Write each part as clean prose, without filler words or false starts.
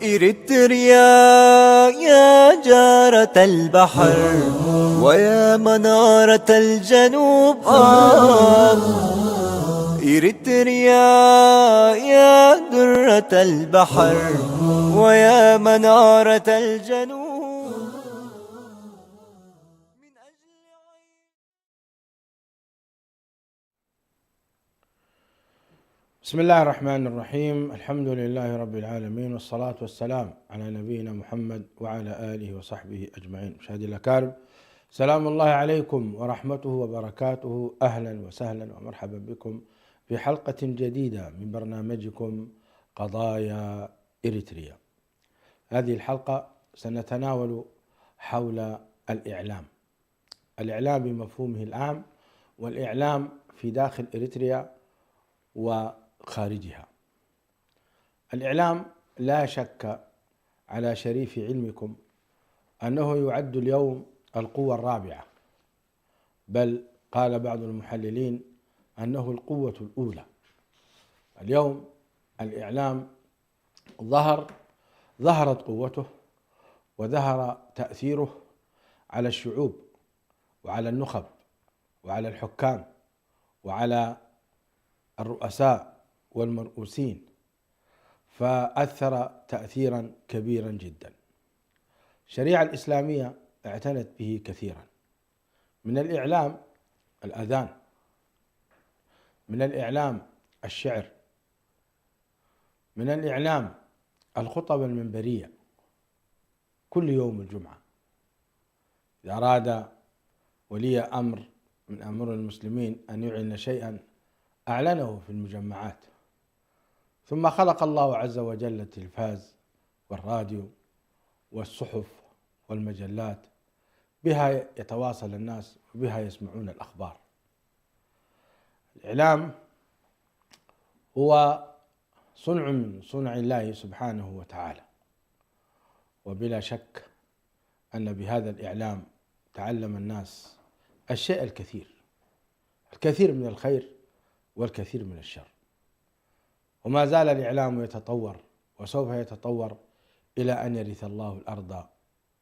إريتريا يا جارة البحر ويا منارة الجنوب إريتريا يا درة البحر ويا منارة الجنوب. بسم الله الرحمن الرحيم. الحمد لله رب العالمين، والصلاة والسلام على نبينا محمد وعلى آله وصحبه أجمعين. مشاهدي الأكارم، سلام الله عليكم ورحمته وبركاته. أهلا وسهلا ومرحبا بكم في حلقة جديدة من برنامجكم قضايا إريتريا. هذه الحلقة سنتناول حول الإعلام بمفهومه العام، والإعلام في داخل إريتريا وخارجها. الإعلام لا شك على شريف علمكم أنه يعد اليوم القوة الرابعة، بل قال بعض المحللين أنه القوة الأولى. اليوم الإعلام ظهرت قوته وظهر تأثيره على الشعوب وعلى النخب وعلى الحكام وعلى الرؤساء والمرؤوسين، فأثر تأثيرا كبيرا جدا. الشريعة الإسلامية اعتنت به كثيرا. من الإعلام الأذان، من الإعلام الشعر، من الإعلام الخطب المنبرية كل يوم الجمعة. إذا أراد ولي أمر من أمر المسلمين أن يعلن شيئا أعلنه في المجمعات. ثم خلق الله عز وجل التلفاز والراديو والصحف والمجلات، بها يتواصل الناس وبها يسمعون الأخبار. الإعلام هو صنع من صنع الله سبحانه وتعالى، وبلا شك أن بهذا الإعلام تعلم الناس الشيء الكثير من الخير والكثير من الشر. وما زال الإعلام يتطور وسوف يتطور إلى أن يرث الله الأرض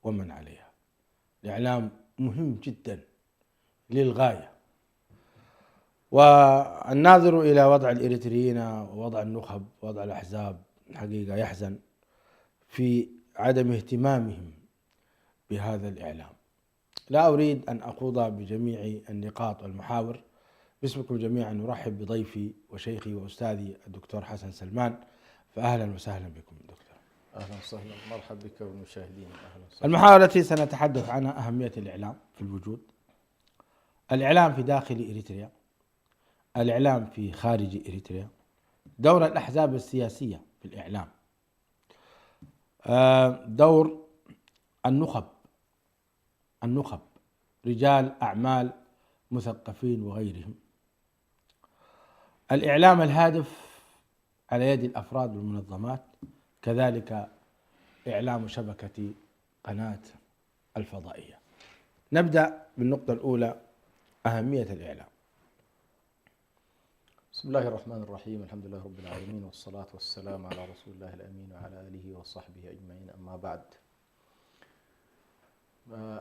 ومن عليها. الإعلام مهم جدا للغاية. والناظر إلى وضع الإريتريين ووضع النخب ووضع الأحزاب الحقيقة يحزن في عدم اهتمامهم بهذا الإعلام. لا أريد أن أخوض بجميع النقاط والمحاور. باسمكم جميعا نرحب بضيفي وشيخي وأستاذي الدكتور حسن سلمان، فأهلا وسهلا بكم دكتور. أهلا وسهلا، مرحبا بك والمشاهدين. أهلا وسهلا. المحاور التي سنتحدث عنها أهمية الإعلام في الوجود، الإعلام في داخل إريتريا، الإعلام في خارج إريتريا، دور الأحزاب السياسية في الإعلام، دور النخب رجال أعمال مثقفين وغيرهم، الإعلام الهادف على يد الأفراد والمنظمات، كذلك إعلام شبكة قناة الفضائية. نبدأ بالنقطة الأولى، أهمية الإعلام. بسم الله الرحمن الرحيم، الحمد لله رب العالمين، والصلاة والسلام على رسول الله الأمين وعلى آله وصحبه أجمعين. أما بعد،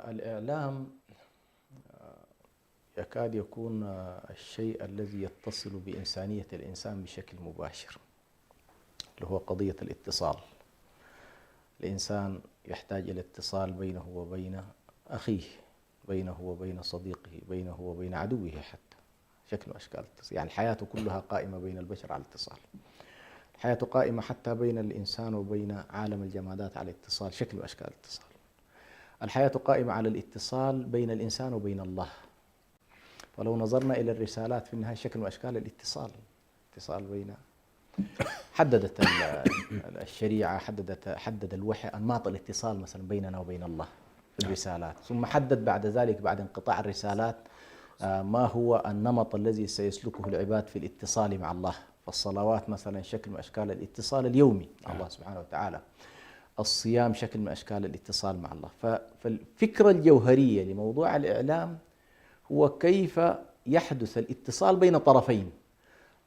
الإعلام يكاد يكون الشيء الذي يتصل بإنسانية الإنسان بشكل مباشر، اللي هو قضية الاتصال. الإنسان يحتاج إلى اتصال بينه وبين أخيه، بينه وبين صديقه، بينه وبين عدوه، حتى شكل وأشكال الاتصال. يعني الحياة كلها قائمة بين البشر على الاتصال. الحياة قائمة حتى بين الإنسان وبين عالم الجمادات على اتصال، شكل وأشكال الاتصال. الحياة قائمة على الاتصال بين الإنسان وبين الله. ولو نظرنا إلى الرسالات في النهاية شكل وأشكال الاتصال بين، حددت الشريعة، حدد الوحي أنماط الاتصال مثلا بيننا وبين الله في الرسالات، ثم حدد بعد ذلك بعد انقطاع الرسالات ما هو النمط الذي سيسلكه العباد في الاتصال مع الله. فالصلوات مثلا شكل من أشكال الاتصال اليومي مع الله سبحانه وتعالى. الصيام شكل من أشكال الاتصال مع الله. فالفكرة الجوهرية لموضوع الإعلام هو كيف يحدث الاتصال بين طرفين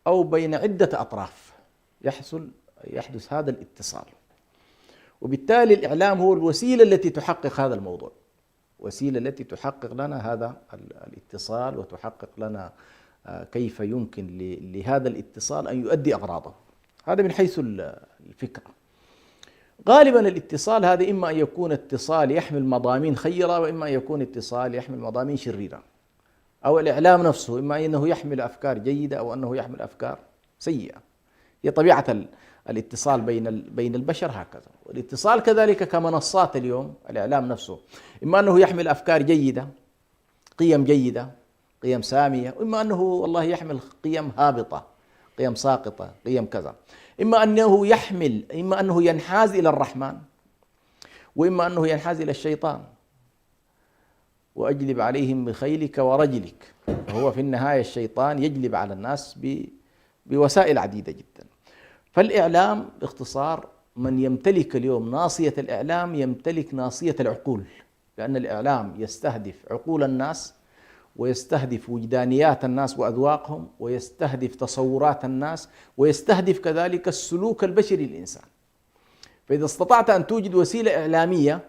أو بين عدة أطراف، يحدث هذا الاتصال. وبالتالي الإعلام هو الوسيلة التي تحقق هذا الموضوع، وسيلة التي تحقق لنا هذا الاتصال، وتحقق لنا كيف يمكن لهذا الاتصال أن يؤدي أغراضه. هذا من حيث الفكرة. غالبا الاتصال هذا إما أن يكون اتصال يحمل مضامين خيرة، وإما أن يكون اتصال يحمل مضامين شريرة. أو الإعلام نفسه إما أنه يحمل أفكار جيدة أو أنه يحمل أفكار سيئة. هي طبيعة الاتصال بين البشر هكذا. والاتصال كذلك كمنصات اليوم، الإعلام نفسه إما أنه يحمل أفكار جيدة، قيم جيدة، قيم سامية، وإما أنه والله يحمل قيم هابطة، قيم ساقطة، قيم كذا. إما أنه ينحاز إلى الرحمن، وإما أنه ينحاز إلى الشيطان. وأجلب عليهم بخيلك ورجلك. فهو في النهاية الشيطان يجلب على الناس بوسائل عديدة جدا. فالإعلام باختصار، من يمتلك اليوم ناصية الإعلام يمتلك ناصية العقول، لأن الإعلام يستهدف عقول الناس، ويستهدف وجدانيات الناس وأذواقهم، ويستهدف تصورات الناس، ويستهدف كذلك السلوك البشري للإنسان. فإذا استطعت أن توجد وسيلة إعلامية،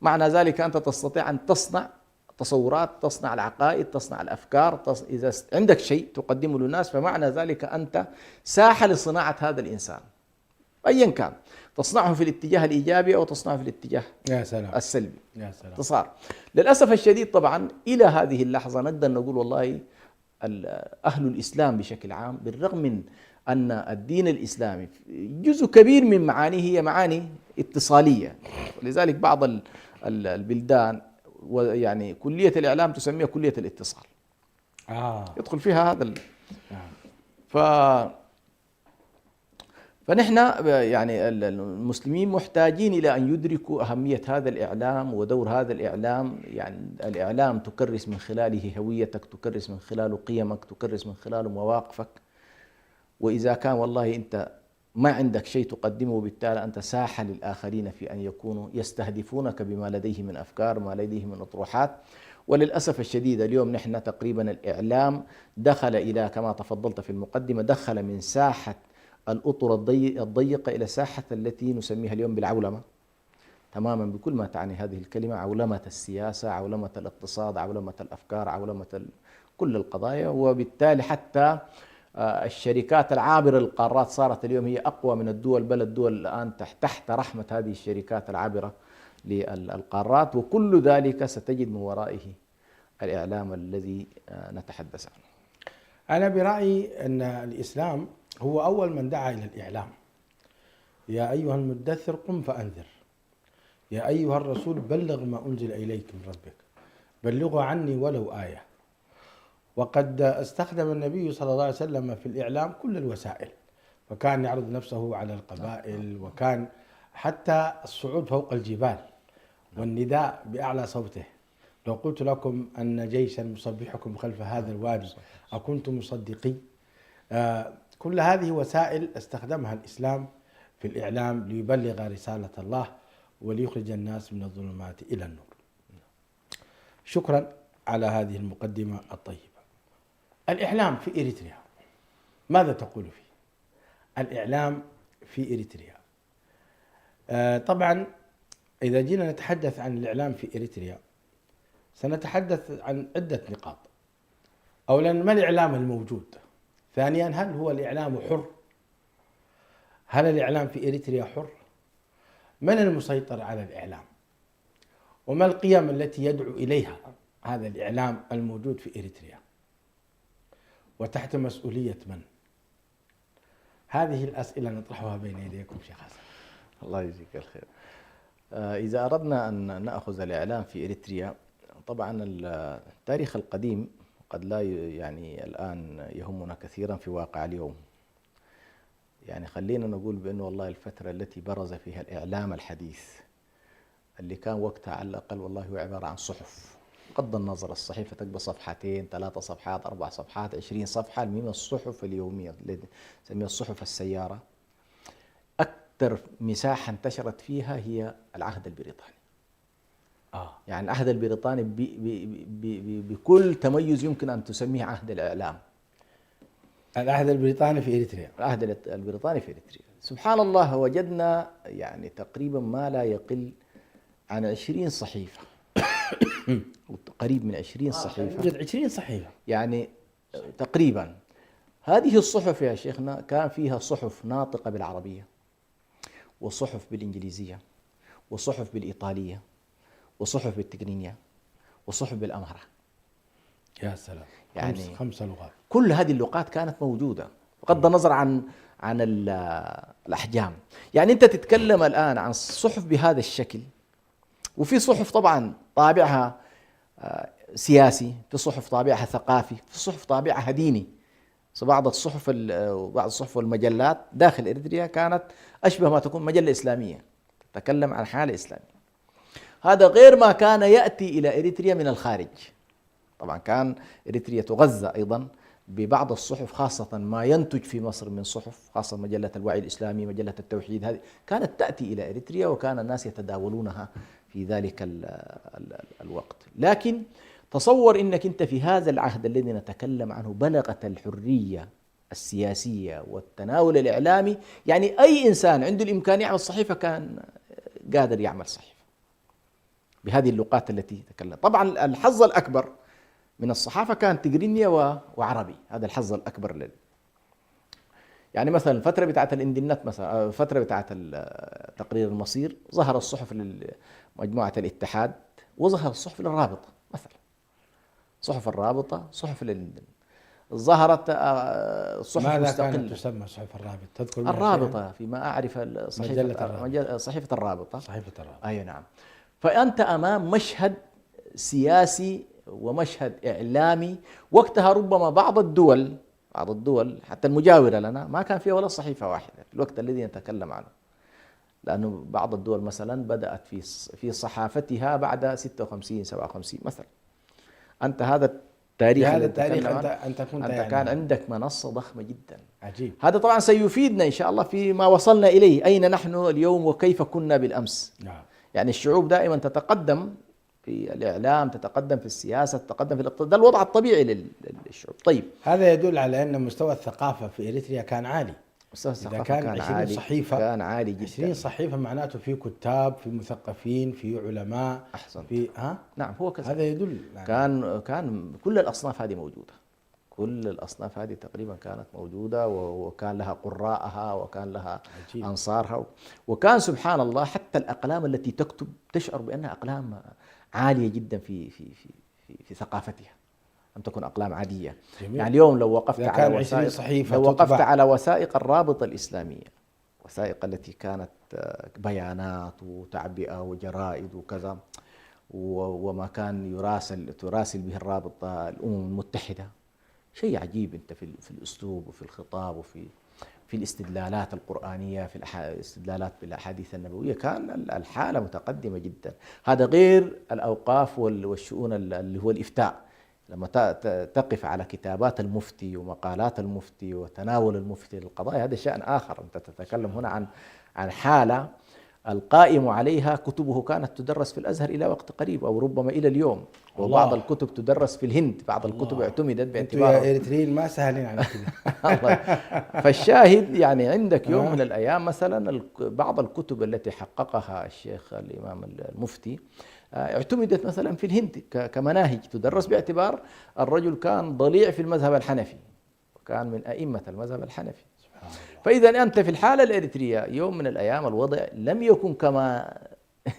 معنى ذلك أنت تستطيع أن تصنع تصورات، تصنع العقائد، تصنع الأفكار. إذا عندك شيء تقدمه للناس، فمعنى ذلك أنت ساحة لصناعة هذا الإنسان أيا كان، تصنعه في الاتجاه الإيجابي أو تصنعه في الاتجاه السلبي. يا سلام. تصار. للأسف الشديد طبعا إلى هذه اللحظة نقدر نقول والله أهل الإسلام بشكل عام، بالرغم من أن الدين الإسلامي جزء كبير من معانيه هي معاني اتصالية، ولذلك بعض البلدان يعني كلية الإعلام تسميها كلية الاتصال. يدخل فيها هذا فنحن يعني المسلمين محتاجين إلى أن يدركوا أهمية هذا الإعلام ودور هذا الإعلام. يعني الإعلام تكرس من خلاله هويتك، تكرس من خلاله قيمك، تكرس من خلاله مواقفك. وإذا كان والله أنت ما عندك شيء تقدمه، بالتالي أنت ساحة للآخرين في أن يكونوا يستهدفونك بما لديه من أفكار، ما لديه من أطروحات. وللأسف الشديد اليوم نحن تقريبا الإعلام دخل إلى، كما تفضلت في المقدمة، دخل من ساحة الأطر الضيقة إلى ساحة التي نسميها اليوم بالعولمة تماما، بكل ما تعني هذه الكلمة: عولمة السياسة، عولمة الاقتصاد، عولمة الأفكار، عولمة كل القضايا. وبالتالي حتى الشركات العابرة للقارات صارت اليوم هي أقوى من الدول، بل الدول الآن تحت رحمة هذه الشركات العابرة للقارات. وكل ذلك ستجد من ورائه الإعلام الذي نتحدث عنه. أنا برأيي أن الإسلام هو أول من دعا إلى الإعلام. يا أيها المدثر قم فأنذر، يا أيها الرسول بلغ ما أنزل إليك من ربك، بلغوا عني ولو آية. وقد استخدم النبي صلى الله عليه وسلم في الإعلام كل الوسائل، فكان يعرض نفسه على القبائل، وكان حتى الصعود فوق الجبال والنداء بأعلى صوته. لو قلت لكم أن جيشا مصبحكم خلف هذا الوادي أكنتم مصدقي؟ كل هذه وسائل استخدمها الإسلام في الإعلام ليبلغ رسالة الله وليخرج الناس من الظلمات إلى النور. شكرا على هذه المقدمة الطيبة. الإعلام في إريتريا، ماذا تقول فيه؟ الإعلام في إريتريا، طبعا إذا جينا نتحدث عن الإعلام في إريتريا سنتحدث عن عدة نقاط. أولا، ما الإعلام الموجود؟ ثانيا، هل هو الإعلام حر؟ هل الإعلام في إريتريا حر؟ من المسيطر على الإعلام؟ وما القيم التي يدعو إليها هذا الإعلام الموجود في إريتريا؟ وتحت مسؤولية من؟ هذه الأسئلة نطرحها بين يديكم شيخ حسن. الله يجزيك الخير. إذا أردنا أن نأخذ الإعلام في إريتريا، طبعا التاريخ القديم قد لا يعني الآن يهمنا كثيرا في واقع اليوم. يعني خلينا نقول بأنه والله الفترة التي برز فيها الإعلام الحديث اللي كان وقتها على الأقل والله هو عبارة عن صحف، بغض النظر الصحيفة تبقى صفحتين، 3 صفحات، 4 صفحات، 20 صفحة، المهم الصحف اليومية اللي نسميها الصحف السيارة. أكثر مساحة انتشرت فيها هي العهد البريطاني. يعني العهد البريطاني بكل تميز يمكن أن تسميه عهد الإعلام. العهد البريطاني في إريتريا. العهد البريطاني في إريتريا، سبحان الله، وجدنا يعني تقريبا ما لا يقل عن 20 صحيفة قريب من 20 صحيفة. يوجد 20 صحيفة يعني تقريبا. هذه الصحف يا شيخنا كان فيها صحف ناطقة بالعربية، وصحف بالإنجليزية، وصحف بالإيطالية، وصحف بالتقنية، وصحف بالأمهرة. يا سلام، يعني 5 لغات. كل هذه اللغات كانت موجودة بغض النظر عن الأحجام. يعني أنت تتكلم الآن عن صحف بهذا الشكل، وفي صحف طبعا طابعها سياسي، في صحف طابعها ثقافي، في صحف طابعها ديني. بعض الصحف والمجلات داخل إريتريا كانت أشبه ما تكون مجلة إسلامية تتكلم عن حالة إسلامية. هذا غير ما كان يأتي إلى إريتريا من الخارج. طبعا كان إريتريا تغذى أيضا ببعض الصحف، خاصة ما ينتج في مصر من صحف، خاصة مجلة الوعي الإسلامي، مجلة التوحيد، هذه كانت تأتي إلى إريتريا وكان الناس يتداولونها في ذلك الوقت. لكن تصور إنك أنت في هذا العهد الذي نتكلم عنه بلغت الحرية السياسية والتناول الإعلامي، يعني أي إنسان عنده الإمكانية يعمل صحيفة كان قادر يعمل صحيفة بهذه اللغات التي تكلم. طبعا الحظ الأكبر من الصحافة كان تقرينيا وعربي، هذا الحظ الأكبر يعني مثلا الفترة بتاعت الاندنت، مثلا الفترة بتاعت تقرير المصير، ظهر الصحف لمجموعة الاتحاد، وظهر الصحف للرابطة مثلا، صحف الرابطة، صحف الاندن، ظهرت صحف ماذا مستقلة. كانت تسمى صحف الرابطة؟ تذكر الرابطة فيما أعرف صحيفة الرابطة. صحيفة الرابطة، أي نعم. فأنت أمام مشهد سياسي ومشهد إعلامي. وقتها ربما بعض الدول حتى المجاورة لنا ما كان فيها ولا صحيفة واحدة في الوقت الذي نتكلم عنه، لأنه بعض الدول مثلا بدأت في صحافتها بعد 56 57 مثلا. أنت هذا التاريخ أنت كان عندك منصة ضخمة جدا. عجيب. هذا طبعا سيفيدنا إن شاء الله فيما وصلنا إليه، أين نحن اليوم وكيف كنا بالأمس. نعم. يعني الشعوب دائما تتقدم في الإعلام، تتقدم في السياسة، تتقدم في الاقتصاد، ده الوضع الطبيعي للشعوب. طيب، هذا يدل على أن مستوى الثقافة في إريتريا كان عالي. مستوى الثقافة كان 20 صحيفة كان عالي جدا. 20 صحيفة معناته في كتاب، في مثقفين، في علماء. أحسن. في نعم، هو كذا. هذا يدل كان كل الأصناف هذه موجودة، كل الأصناف هذه تقريبا كانت موجودة، وكان لها قراءها وكان لها عجيب. أنصارها. وكان سبحان الله حتى الأقلام التي تكتب تشعر بأنها أقلام عالية جدا في ثقافتها، لم تكن أقلام عادية. جميل. يعني اليوم لو وقفت على وثائق الرابطة الإسلامية، وثائق التي كانت بيانات وتعبئة وجرائد وكذا، وما كان تراسل به الرابطة الأمم المتحدة، شيء عجيب. أنت في الأسلوب وفي الخطاب في الاستدلالات القرآنية، في الاستدلالات بالأحاديث النبوية، كان الحالة متقدمة جدا. هذا غير الأوقاف والشؤون اللي هو الإفتاء، لما تقف على كتابات المفتي ومقالات المفتي وتناول المفتي للقضايا، هذا شأن آخر. أنت تتكلم هنا عن حالة القائم عليها كتبه كانت تدرس في الأزهر إلى وقت قريب أو ربما إلى اليوم، وبعض الكتب تدرس في الهند، بعض الكتب اعتمدت باعتبار يا إريتريين ما سهلين على كذا. فالشاهد يعني عندك يوم من الأيام مثلا بعض الكتب التي حققها الشيخ الإمام المفتي اعتمدت مثلا في الهند كمناهج تدرس، باعتبار الرجل كان ضليع في المذهب الحنفي وكان من أئمة المذهب الحنفي. فإذا أنت في الحالة الإريترية يوم من الأيام الوضع لم يكن كما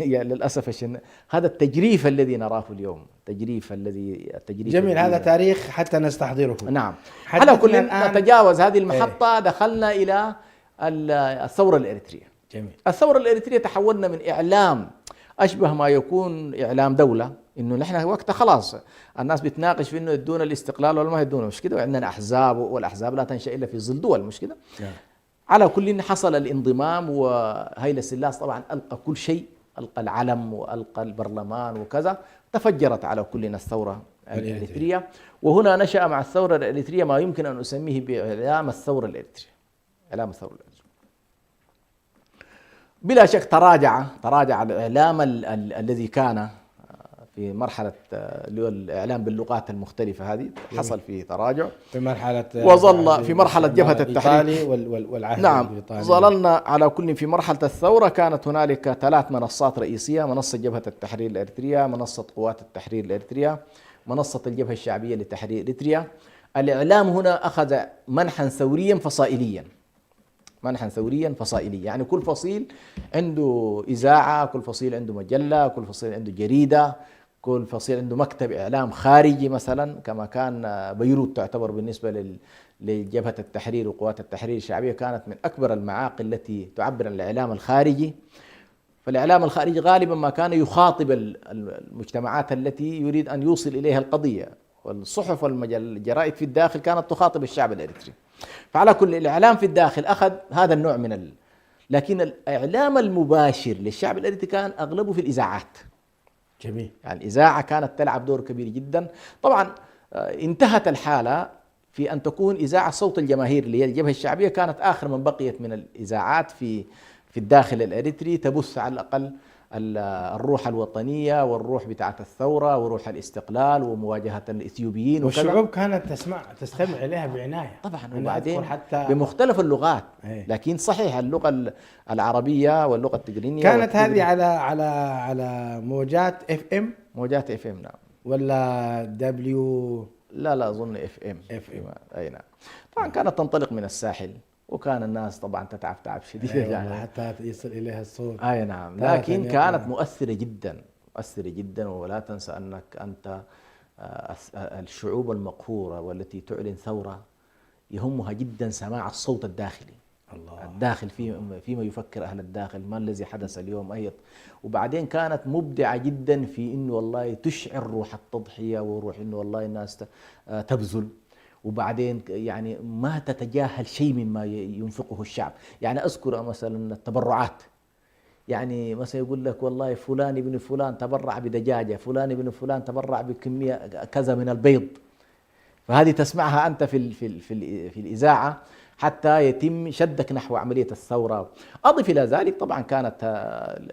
يعني للأسف هذا التجريف الذي نراه اليوم، التجريف جميل. هذا تاريخ حتى نستحضره. نعم. على كل نتجاوز هذه المحطة. دخلنا إلى الثورة الإريترية. جميل. الثورة الإريترية تحولنا من إعلام أشبه ما يكون إعلام دولة، إنه نحن وقتها خلاص الناس بتناقش في إنه يدونا الاستقلال ولا ما يدونا، مش كده، وعندنا أحزاب، والأحزاب لا تنشأ إلا في ظل دول، مش كده. على كل حصل الانضمام، وهيلة سلاس طبعا ألقى كل شيء، ألقى العلم وألقى البرلمان وكذا، تفجرت على كلنا الثورة الإريترية. وهنا نشأ مع الثورة الإريترية ما يمكن أن أسميه بإعلام الثورة الإريترية. إعلام الثورة الإريترية. بلا شك تراجع الإعلام الذي كان في مرحلة اللي هو الإعلام باللغات المختلفة هذه، حصل فيه تراجع في مرحلة، وظل في مرحلة جبهة التحرير والعهد نعم البريطاني. ظللنا على كل في مرحلة الثورة. كانت هنالك 3 منصات رئيسية: منصة جبهة التحرير الإريترية، منصة قوات التحرير الإريترية، منصة الجبهة الشعبية لتحرير إريتريا. الإعلام هنا أخذ منحا ثوريا فصائليا، يعني كل فصيل عنده إذاعة، كل فصيل عنده مجلة، كل فصيل عنده جريدة، كل فصيل عنده مكتب إعلام خارجي مثلا، كما كان بيروت تعتبر بالنسبة لجبهة التحرير وقوات التحرير الشعبية كانت من أكبر المعاقل التي تعبر عن الإعلام الخارجي. فالإعلام الخارجي غالبا ما كان يخاطب المجتمعات التي يريد أن يوصل إليها القضية، والصحف والجرائد في الداخل كانت تخاطب الشعب الإريتري. فعلى كل الإعلام في الداخل أخذ هذا النوع لكن الإعلام المباشر للشعب الإريتري كان أغلبه في الإذاعات. جميل. يعني الإذاعة كانت تلعب دور كبير جدا. طبعا انتهت الحالة في أن تكون إذاعة صوت الجماهير اللي هي الجبهة الشعبية، كانت آخر من بقيت من الإذاعات في الداخل الإريتري تبث على الأقل الروح الوطنية والروح بتاعة الثورة وروح الاستقلال ومواجهة الإثيوبيين، والشعوب كانت تستمع إليها بعناية طبعا، وبعدين حتى بمختلف اللغات. لكن صحيح اللغة العربية واللغة التجرينية كانت هذه على موجات FM، موجات FM نعم، ولا دبليو؟ لا أظن FM. أي نعم. طبعا كانت تنطلق من الساحل، وكان الناس طبعا تعب شديد يعني حتى يصل إليها الصوت. أي نعم، لكن كانت مؤثرة جدا. ولا تنسى أنك أنت الشعوب المقهورة والتي تعلن ثورة يهمها جدا سماع الصوت الداخلي. الداخل فيما يفكر أهل الداخل، ما الذي حدث اليوم وبعدين كانت مبدعة جدا في إنه والله تشعر روح التضحية وروح إنه والله الناس تبذل، وبعدين يعني ما تتجاهل شيء مما ينفقه الشعب. يعني أذكر مثلا التبرعات، يعني مثلا يقول لك والله فلان ابن فلان تبرع بدجاجة، فلان ابن فلان تبرع بكمية كذا من البيض، فهذه تسمعها أنت في الإذاعة حتى يتم شدك نحو عملية الثورة. أضف إلى ذلك طبعا كانت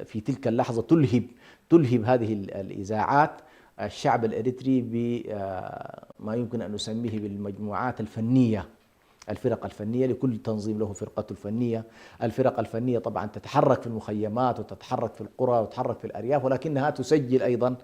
في تلك اللحظة تلهب هذه الإذاعات الشعب الإريتري بما يمكن أن نسميه بالمجموعات الفنية، الفرق الفنية، لكل تنظيم له فرقته الفنية. الفرق الفنية طبعا تتحرك في المخيمات وتتحرك في القرى وتتحرك في الأرياف، ولكنها تسجل أيضا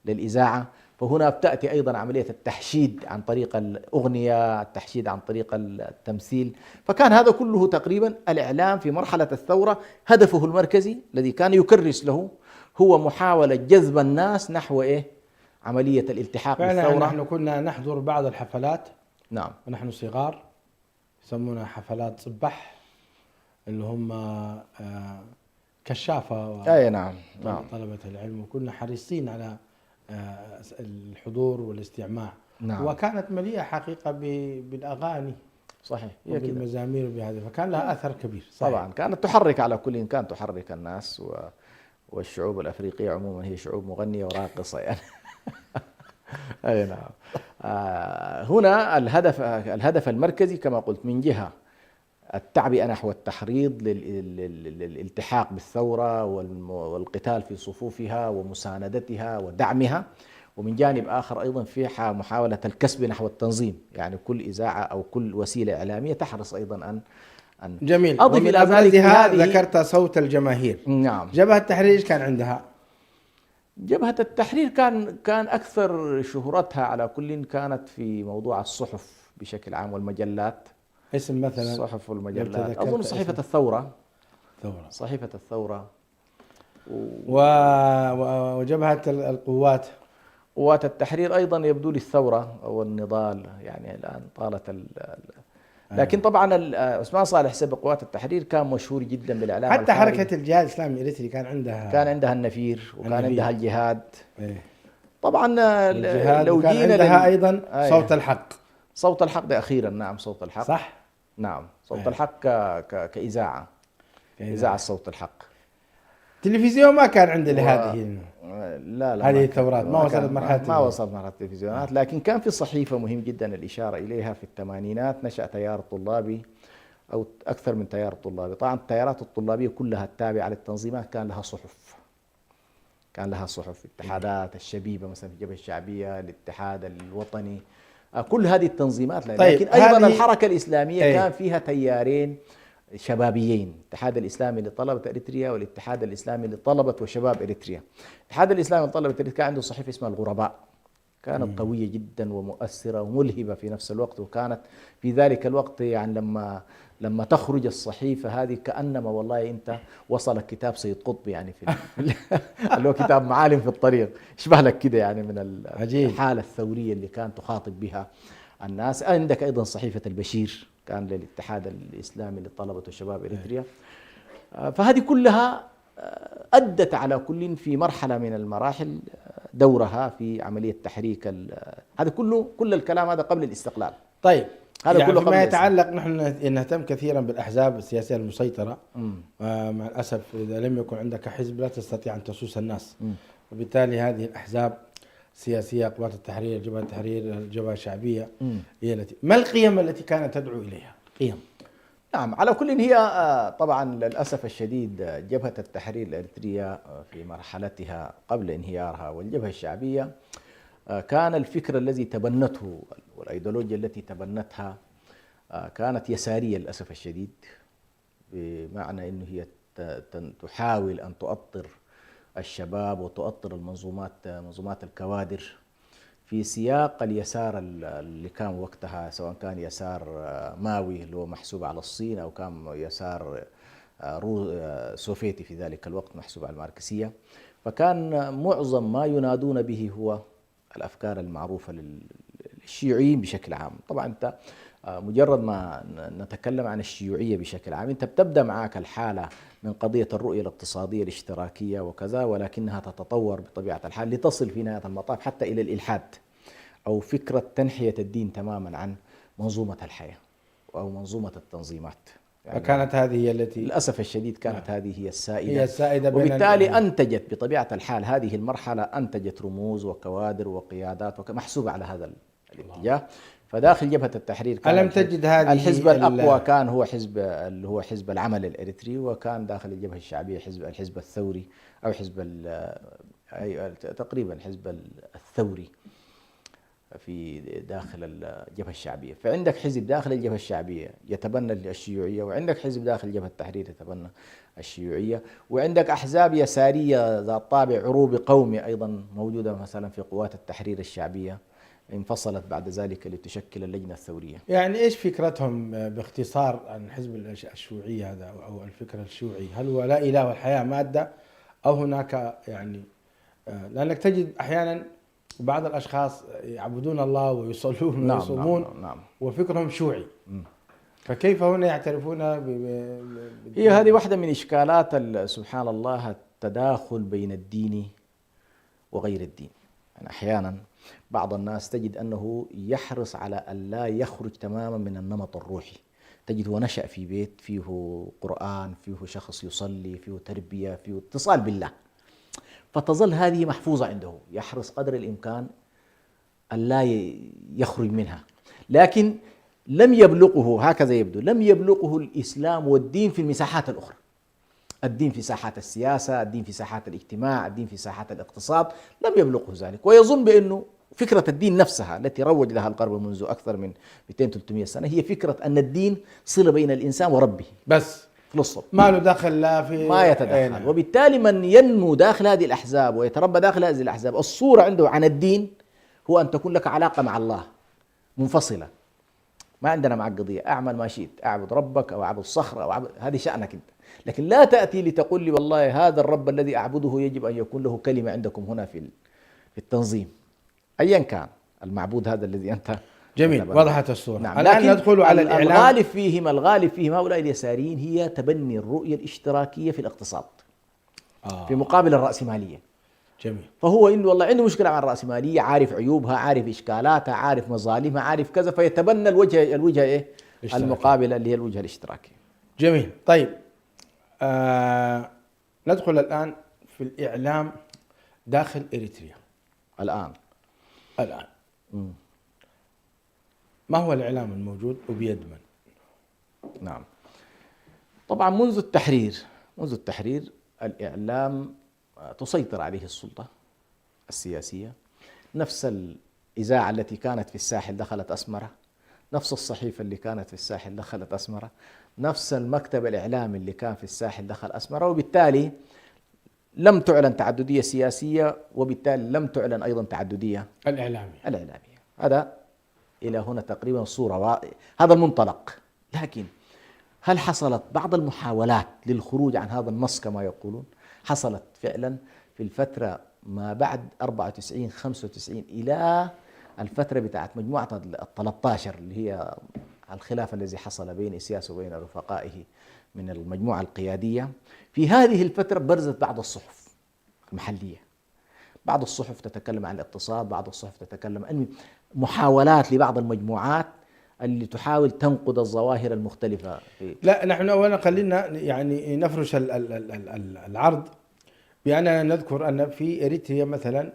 للإذاعة. فهنا تأتي أيضا عملية التحشيد عن طريق الأغنية، التحشيد عن طريق التمثيل. فكان هذا كله تقريبا الإعلام في مرحلة الثورة هدفه المركزي الذي كان يكرس له هو محاولة جذب الناس نحو عملية الالتحاق بالثورة. نحن كنا نحضر بعض الحفلات نعم ونحن صغار، يسمونها حفلات صبح، اللي هم كشافة أي نعم طلبة العلم، وكنا حريصين على الحضور والاستماع. نعم. وكانت مليئة حقيقة بالأغاني، صحيح، بالمزامير بهذا، فكان لها أثر كبير. صحيح. طبعا كانت تحرك على كل إمكان، تحرك الناس والشعوب الأفريقية عموما هي شعوب مغنية وراقصة يعني. أي نعم. هنا الهدف المركزي كما قلت من جهة التعبئة نحو التحريض للالتحاق بالثورة والقتال في صفوفها ومساندتها ودعمها، ومن جانب آخر أيضا في محاولة الكسب نحو التنظيم، يعني كل إذاعة أو كل وسيلة إعلامية تحرص أيضا أن جميل. أضف إلى ذلك ذكرت صوت الجماهير. نعم. جبهة التحرير كان عندها؟ جبهة التحرير كان أكثر شهرتها على كل كانت في موضوع الصحف بشكل عام والمجلات. اسم مثلا؟ الصحف والمجلات أظن صحيفة الثورة. صحيفة الثورة وجبهة القوات. قوات التحرير أيضا يبدو لي الثورة أو النضال، يعني الآن طالت لكن طبعا عثمان صالح سبق قوات التحرير كان مشهور جدا بالإعلام حتى حركة الجهاد الإسلامي الإريتري كان عندها النفير، وكان عندها الجهاد. طبعا لو جينا عندها أيضا صوت الحق. صوت الحق ده أخيرا. نعم صوت الحق. صح. نعم صوت الحق كإذاعة. إذاعة صوت الحق. تلفزيون ما كان عنده لهذه لا هذه الثورات، ما وصلت مرحلة التلفزيونات، لكن كان في صحيفة مهم جدا الإشارة إليها في الثمانينات، نشأ تيار طلابي أو أكثر من تيار طلابي. طبعا التيارات الطلابية كلها التابعة للتنظيمات كان لها صحف، كان لها صحف، اتحادات الشبيبة مثلا في الجبهة الشعبية، الاتحاد الوطني، كل هذه التنظيمات. طيب لكن أيضا هذه الحركة الإسلامية ايه كان فيها تيارين شبابيين، الاتحاد الإسلامي لطلبة إريتريا والاتحاد الإسلامي لطلبة وشباب إريتريا. الاتحاد الإسلامي لطلبة إريتريا كان عنده صحيفة اسمها الغرباء، كانت قوية جدا ومؤثرة وملهبة في نفس الوقت، وكانت في ذلك الوقت يعني لما تخرج الصحيفة هذه كأنما والله أنت وصلك كتاب سيد قطب يعني في اللي هو كتاب معالم في الطريق، يشبه لك كده يعني من عجيب. الحالة الثورية اللي كان تخاطب بها الناس. عندك أيضا صحيفة البشير كان للاتحاد الإسلامي للطلبة وشباب إريتريا. فهذه كلها أدت على كل في مرحلة من المراحل دورها في عملية تحريك هذا كله، كل الكلام هذا قبل الاستقلال. طيب هذا يعني كله فيما قبل يتعلق نحن نهتم كثيرا بالأحزاب السياسية المسيطرة، مم. مع الأسف إذا لم يكن عندك حزب لا تستطيع أن تسوس الناس، مم. وبالتالي هذه الأحزاب السياسية، قوات التحرير، جبهة التحرير، الجبهة الشعبية، مم. هي التي ما القيم التي كانت تدعو إليها؟ قيم. نعم، على كل هي طبعا للأسف الشديد جبهة التحرير الإريترية في مرحلتها قبل انهيارها والجبهة الشعبية كان الفكر الذي تبنته والأيديولوجيا التي تبنتها كانت يسارية للأسف الشديد، بمعنى أنه هي تحاول أن تؤطر الشباب وتؤطر منظومات الكوادر في سياق اليسار اللي كان وقتها، سواء كان يسار ماوي اللي هو محسوب على الصين، أو كان يسار سوفيتي في ذلك الوقت محسوب على الماركسية. فكان معظم ما ينادون به هو الأفكار المعروفة للشيوعيين بشكل عام. طبعا أنت مجرد ما نتكلم عن الشيوعية بشكل عام أنت بتبدأ معك الحالة من قضية الرؤية الاقتصادية الاشتراكية وكذا، ولكنها تتطور بطبيعة الحال لتصل في نهاية المطاف حتى إلى الإلحاد أو فكرة تنحية الدين تماما عن منظومة الحياة أو منظومة التنظيمات. يعني فكانت هذه هي التي للأسف الشديد كانت هذه هي السائدة، هي السائدة وبالتالي أنتجت بطبيعة الحال هذه المرحلة أنتجت رموز وكوادر وقيادات محسوبة على هذا الاتجاه. فداخل جبهة التحرير كان ألم تجد هذه الحزب الأقوى كان هو حزب اللي هو حزب العمل الإريتري، وكان داخل الجبهة الشعبية الحزب الثوري أو تقريبا الحزب الثوري في داخل الجبهة الشعبية. فعندك حزب داخل الجبهة الشعبية يتبنى الشيوعية، وعندك حزب داخل جبهة التحرير يتبنى الشيوعية، وعندك أحزاب يسارية ذات طابع عروبي قومي أيضا موجودة مثلا في قوات التحرير الشعبية، انفصلت بعد ذلك لتشكل اللجنة الثورية. يعني إيش فكرتهم باختصار عن حزب الشيوعية هذا أو الفكر الشيوعي؟ هل هو لا إله والحياة مادة، أو هناك يعني لأنك تجد أحيانا بعض الأشخاص يعبدون الله ويصلون ويصومون، نعم. وفكرهم شيوعي. فكيف هنا يعترفون هي هذه واحدة من إشكالات سبحان الله التداخل بين الدين وغير الدين. يعني أحيانا بعض الناس تجد أنه يحرص على أن لا يخرج تماما من النمط الروحي، تجد هو نشأ في بيت فيه قرآن، فيه شخص يصلي، فيه تربية، فيه اتصال بالله، فتظل هذه محفوظة عنده، يحرص قدر الإمكان أن لا يخرج منها. لكن لم يبلغه، هكذا يبدو، لم يبلغه الإسلام والدين في المساحات الأخرى، الدين في ساحات السياسة، الدين في ساحات الاجتماع، الدين في ساحات الاقتصاد، لم يبلغه ذلك، ويظن بأنه فكرة الدين نفسها التي روج لها الغرب منذ أكثر من 200-300 سنة هي فكرة أن الدين صلة بين الإنسان وربه بس، فلسطين، ما له دخل لا في ما يتدخل. وبالتالي من ينمو داخل هذه الأحزاب ويتربى داخل هذه الأحزاب الصورة عنده عن الدين هو أن تكون لك علاقة مع الله منفصلة، ما عندنا معك قضية، أعمل ما شئت، أعبد ربك أو أعبد صخرة أو هذه شأنك أنت، لكن لا تأتي لتقول لي والله هذا الرب الذي أعبده يجب أن يكون له كلمة عندكم هنا في التنظيم، أيا كان المعبود هذا الذي أنت. جميل، وضحت الصورة. نعم. الآن ندخل على الإعلام. الغالب فيهم هؤلاء اليساريين هي تبني الرؤية الاشتراكية في الاقتصاد في مقابل الرأسمالية. جميل. فهو إنه والله عنده مشكلة مع الرأسمالية، عارف عيوبها، عارف إشكالاتها، عارف مظالمها، عارف كذا، فيتبنى الوجه إيه؟ المقابلة اللي هي الوجهة الاشتراكية. جميل. طيب ندخل الآن في الإعلام داخل إريتريا. الآن ما هو الإعلام الموجود وبيد من؟ نعم، طبعا منذ التحرير الإعلام تسيطر عليه السلطة السياسية. نفس الإذاعة التي كانت في الساحل دخلت أسمرة، نفس الصحيفة اللي كانت في الساحل دخلت أسمرة، نفس المكتب الإعلامي اللي كان في الساحل دخل أسمرة، وبالتالي لم تعلن تعددية سياسية، وبالتالي لم تعلن أيضا تعددية الإعلامية. هذا إلى هنا تقريبا الصورة، هذا المنطلق. لكن هل حصلت بعض المحاولات للخروج عن هذا النص كما يقولون؟ حصلت فعلا في الفترة ما بعد 94 95 إلى الفترة بتاعت مجموعة ال13 اللي هي الخلاف الذي حصل بين إسياس وبين رفقائه من المجموعة القيادية. في هذه الفترة برزت بعض الصحف المحلية، بعض الصحف تتكلم عن الاقتصاد، بعض الصحف تتكلم عن محاولات لبعض المجموعات اللي تحاول تنقض الظواهر المختلفة. لا، نحن أولا خلينا يعني نفرش العرض بأننا نذكر أن في إريتريا مثلا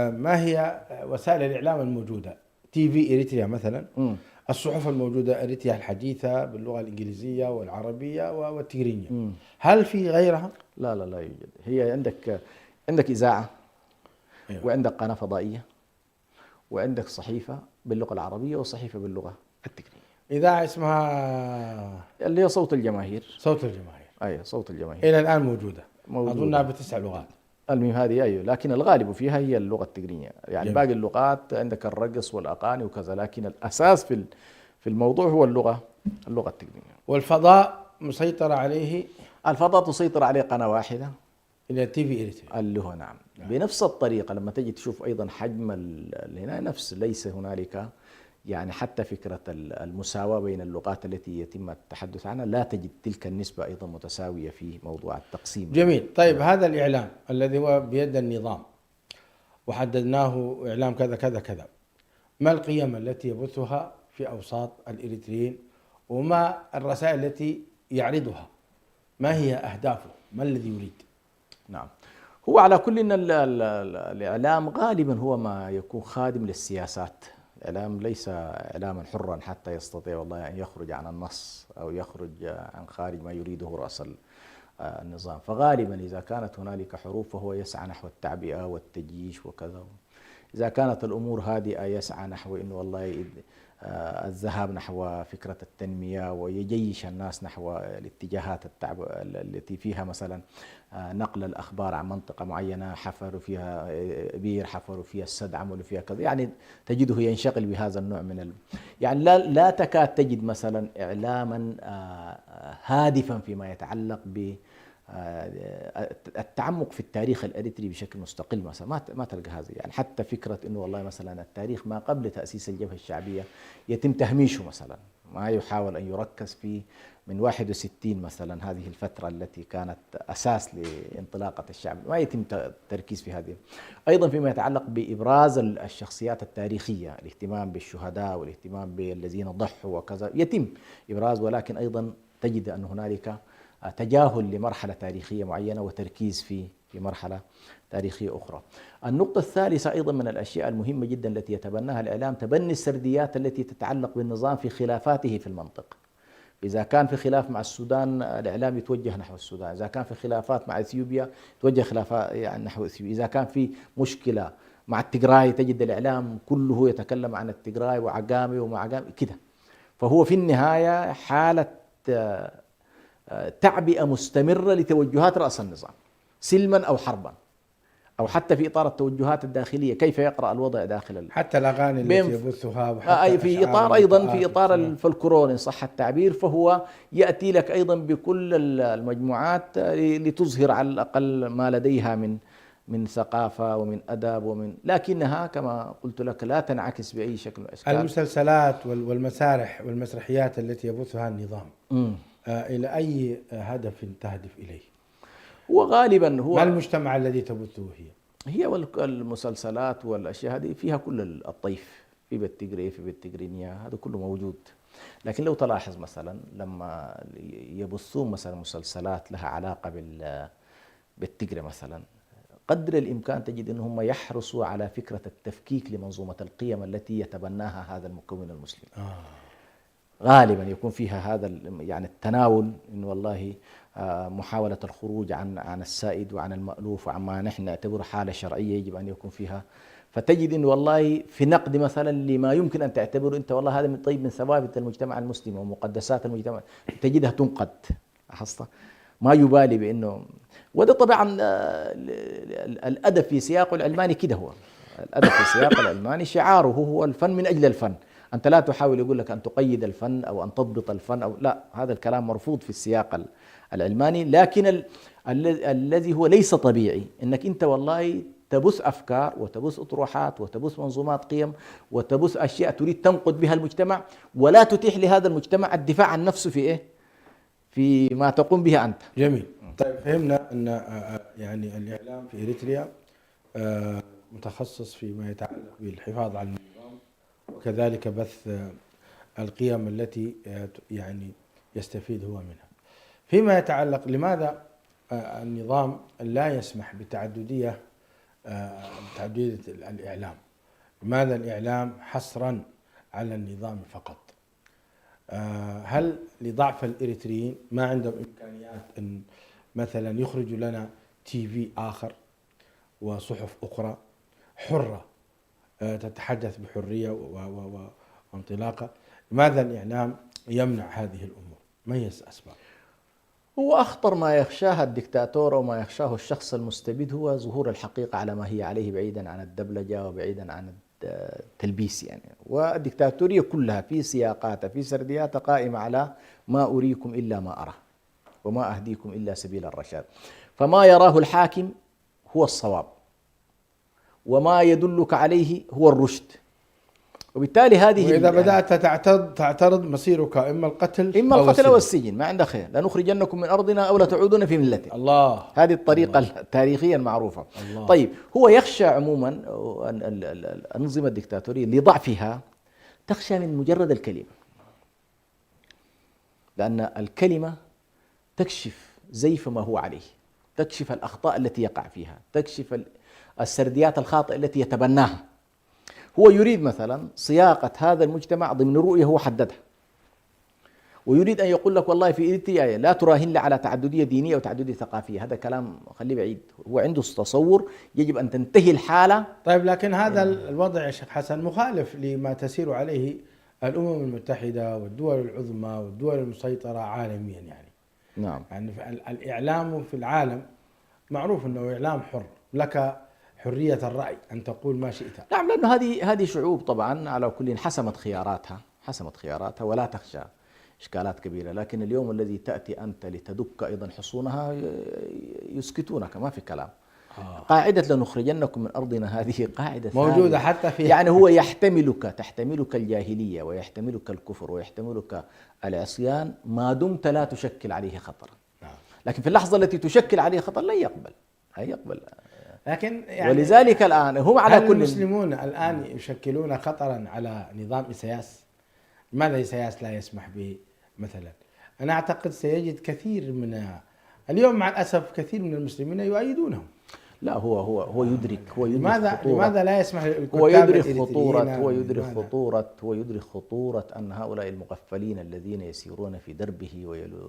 ما هي وسائل الإعلام الموجودة؟ تي في إريتريا مثلا، الصحف الموجودة إريتريا الحديثة باللغة الإنجليزية والعربية والتيغرينية. هل في غيرها؟ لا يوجد. هي عندك إذاعة، أيوة. وعندك قناة فضائية، وعندك صحيفة باللغة العربية وصحيفة باللغة التيغرينية. إذاعة اسمها اللي هي صوت الجماهير. أيوة، صوت الجماهير إلى الآن موجودة. أظنها ب9 لغات. المهم هذه أيوة، لكن الغالب فيها هي اللغة التيغرينية. يعني جميل. باقي اللغات عندك الرقص والأغاني وكذا، لكن الأساس في الموضوع هو اللغة التيغرينية. والفضاء مسيطر عليه؟ الفضاء تسيطر عليه قناة واحدة إلى تي في إريتريا اللي هو نعم. بنفس الطريقة لما تجي تشوف أيضا حجم هنا نفس، ليس هنالك يعني حتى فكرة المساواة بين اللغات التي يتم التحدث عنها، لا تجد تلك النسبة أيضا متساوية في موضوع التقسيم. جميل. طيب هذا الإعلام الذي هو بيد النظام وحددناه إعلام كذا كذا كذا، ما القيم التي يبثها في أوساط الإريتريين، وما الرسائل التي يعرضها؟ ما هي أهدافه؟ ما الذي يريد؟ نعم، هو على كل إن الإعلام غالبا هو ما يكون خادم للسياسات. الإعلام ليس إعلاما حرا حتى يستطيع والله أن يخرج عن النص أو يخرج عن خارج ما يريده رأس النظام. فغالبا إذا كانت هنالك حروب فهو يسعى نحو التعبئة والتجييش وكذا. إذا كانت الأمور هادئة يسعى نحو إنه والله الذهاب نحو فكرة التنمية ويجيش الناس نحو الاتجاهات التي فيها مثلا نقل الأخبار عن منطقة معينة، حفروا فيها بير، حفروا فيها السد، عملوا فيها كذا، يعني تجده ينشغل بهذا النوع من يعني لا تكاد تجد مثلا إعلاما هادفا فيما يتعلق ب التعمق في التاريخ الأريتري بشكل مستقل. مثلا ما تلقى هذا. يعني حتى فكرة إنه والله مثلا التاريخ ما قبل تأسيس الجبهة الشعبية يتم تهميشه مثلا، ما يحاول أن يركز فيه من 61 مثلا، هذه الفترة التي كانت أساس لانطلاقة الشعب، ما يتم التركيز في هذه. أيضا فيما يتعلق بإبراز الشخصيات التاريخية، الاهتمام بالشهداء والاهتمام بالذين ضحوا وكذا يتم إبراز، ولكن أيضا تجد أن هنالك تجاهل لمرحلة تاريخية معينة وتركيز في مرحلة تاريخية أخرى. النقطة الثالثة أيضا من الأشياء المهمة جدا التي يتبناها الإعلام تبني السرديات التي تتعلق بالنظام في خلافاته في المنطقة. إذا كان في خلاف مع السودان الإعلام يتوجه نحو السودان، إذا كان في خلافات مع إثيوبيا يتوجه خلافات يعني نحو إثيوبيا، إذا كان في مشكلة مع التجراي تجد الإعلام كله يتكلم عن التجراي وعقامي وما عقامي كده. فهو في النهاية حالة تعبئة مستمرة لتوجهات رأس النظام سلما أو حربا، أو حتى في إطار التوجهات الداخلية كيف يقرأ الوضع داخل حتى الأغاني التي يبثها أي في إطار أيضا في إطار الفلكلور إن صح التعبير. فهو يأتي لك أيضا بكل المجموعات لتظهر على الأقل ما لديها من ثقافة ومن أدب لكنها كما قلت لك لا تنعكس بأي شكل من الأشكال. المسلسلات والمسارح والمسرحيات التي يبثها النظام إلى أي هدف تهدف إليه؟ وغالبا هو ما المجتمع الذي تبثه هي المسلسلات والأشياء هذه فيها كل الطيف، في بالتجري في بالتجرينيا هذا كله موجود. لكن لو تلاحظ مثلا لما يبثون مثلا مسلسلات لها علاقة بالتجري مثلا، قدر الإمكان تجد أنهم يحرصوا على فكرة التفكيك لمنظومة القيم التي يتبناها هذا المكون المسلم. غالبا يكون فيها هذا يعني التناول، إن والله محاولة الخروج عن السائد وعن المألوف وعن ما نحن نعتبره حالة شرعية يجب أن يكون فيها. فتجد إن والله في نقد مثلا لما يمكن أن تعتبره أنت والله هذا من طيب من ثوابت المجتمع المسلم ومقدسات المجتمع، تجدها تنقد. لاحظت؟ ما يبالي بأنه، وده طبعا الأدب في سياقه العلماني كده هو. الأدب في سياقه العلماني شعاره هو الفن من أجل الفن. أنت لا تحاول يقول لك أن تقيد الفن أو أن تضبط الفن أو لا، هذا الكلام مرفوض في السياق العلماني. لكن الذي هو ليس طبيعي أنك أنت والله تبث أفكار وتبث أطروحات وتبث منظومات قيم وتبث أشياء تريد تنقد بها المجتمع، ولا تتيح لهذا المجتمع الدفاع عن نفسه في إيه؟ في ما تقوم به أنت. جميل. طيب فهمنا أن يعني الإعلام في إريتريا متخصص فيما يتعلق بالحفاظ على النظام وكذلك بث القيم التي يعني يستفيد هو منها. فيما يتعلق لماذا النظام لا يسمح بتعددية الإعلام؟ لماذا الإعلام حصرا على النظام فقط؟ هل لضعف الإريتريين ما عندهم إمكانيات أن مثلا يخرجوا لنا تي في آخر وصحف أخرى حرة تتحدث بحرية وانطلاقة؟ لماذا الإعلام يمنع هذه الأمور؟ ما هي الأسباب؟ هو أخطر ما يخشاه الدكتاتور وما يخشاه الشخص المستبد هو ظهور الحقيقة على ما هي عليه، بعيدا عن الدبلجة وبعيدا عن التلبيس يعني. والدكتاتورية كلها في سياقاتها في سردياتها قائمة على ما أريكم إلا ما أرى وما أهديكم إلا سبيل الرشاد. فما يراه الحاكم هو الصواب وما يدلك عليه هو الرشد. وبالتالي هذه وإذا بدأت تعترض مصيرك إما القتل أو السجن، ما عندك خير، لنخرجنكم من أرضنا أو لتعودون في ملتنا. الله، هذه الطريقة التاريخية المعروفة. الله. طيب هو يخشى عموما الأنظمة الدكتاتورية لضعفها، تخشى من مجرد الكلمة، لأن الكلمة تكشف زيف ما هو عليه، تكشف الأخطاء التي يقع فيها، تكشف السرديات الخاطئة التي يتبناها. هو يريد مثلا صياغة هذا المجتمع ضمن رؤية هو حددها، ويريد أن يقول لك والله في إريتريا لا تراهن على تعددية دينية أو تعددية ثقافية. هذا كلام خليه بعيد. هو عنده تصور يجب أن تنتهي الحالة. طيب لكن هذا الوضع يا شيخ حسن مخالف لما تسير عليه الأمم المتحدة والدول العظمى والدول المسيطرة عالميا يعني. نعم. يعني الإعلام في العالم معروف أنه إعلام حر، لك حرية الرأي أن تقول ما شئت. نعم، لأنه هذه شعوب طبعا على كل حسمت خياراتها ولا تخشى إشكالات كبيرة. لكن اليوم الذي تأتي أنت لتدك أيضا حصونها يسكتونك، ما في كلام. قاعدة لنخرجنكم من أرضنا هذه قاعدة موجودة حتى في يعني هو تحتملك الجاهلية ويحتملك الكفر ويحتملك العصيان ما دمت لا تشكل عليه خطرا. لكن في اللحظة التي تشكل عليه خطر لا يقبل. لكن يعني ولذلك الآن هم على كل المسلمون الآن يشكلون خطرا على نظام إسياس. لماذا إسياس لا يسمح به مثلا؟ أنا أعتقد سيجد كثير من اليوم مع الأسف كثير من المسلمين يؤيدونه. لا هو يدرك لماذا لا يسمح هو يدرك خطورة أن هؤلاء المغفلين الذين يسيرون في دربه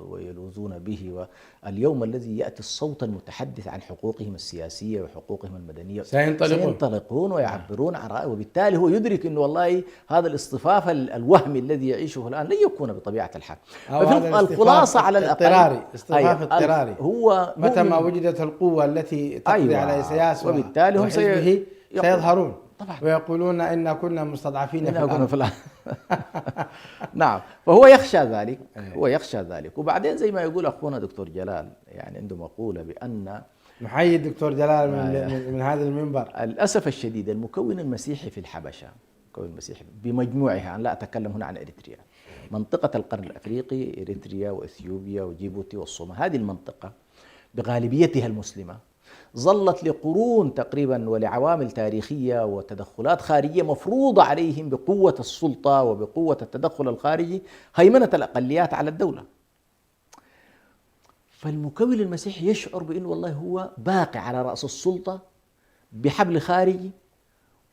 ويلوذون به، واليوم الذي يأتي الصوت المتحدث عن حقوقهم السياسية وحقوقهم المدنية سينطلقون ويعبرون عن رأيه. وبالتالي هو يدرك أنه والله هذا الاصطفاف الوهمي الذي يعيشه الآن لن يكون بطبيعة الحال. الخلاصة على الأقل اصطفاف اضطراري هو متى ما وجدت القوة التي تقضي على إسياس وبالتالي هم سيظهرون طبعا ويقولون إن كنا مستضعفين في الأرض. نعم، فهو يخشى ذلك. وبعدين زي ما يقول أخونا دكتور جلال، يعني عنده مقولة بأن نحيي الدكتور جلال من هذا المنبر. الأسف الشديد المكون المسيحي في الحبشة، المكون المسيحي بمجموعها، أنا لا أتكلم هنا عن إريتريا، منطقة القرن الأفريقي، إريتريا وإثيوبيا وجيبوتي والصومال، هذه المنطقة بغالبيتها المسلمة ظلت لقرون تقريبا ولعوامل تاريخية وتدخلات خارجية مفروضة عليهم بقوة السلطة وبقوة التدخل الخارجي هيمنة الأقليات على الدولة. فالمكون المسيحي يشعر بأنه والله هو باقي على رأس السلطة بحبل خارجي،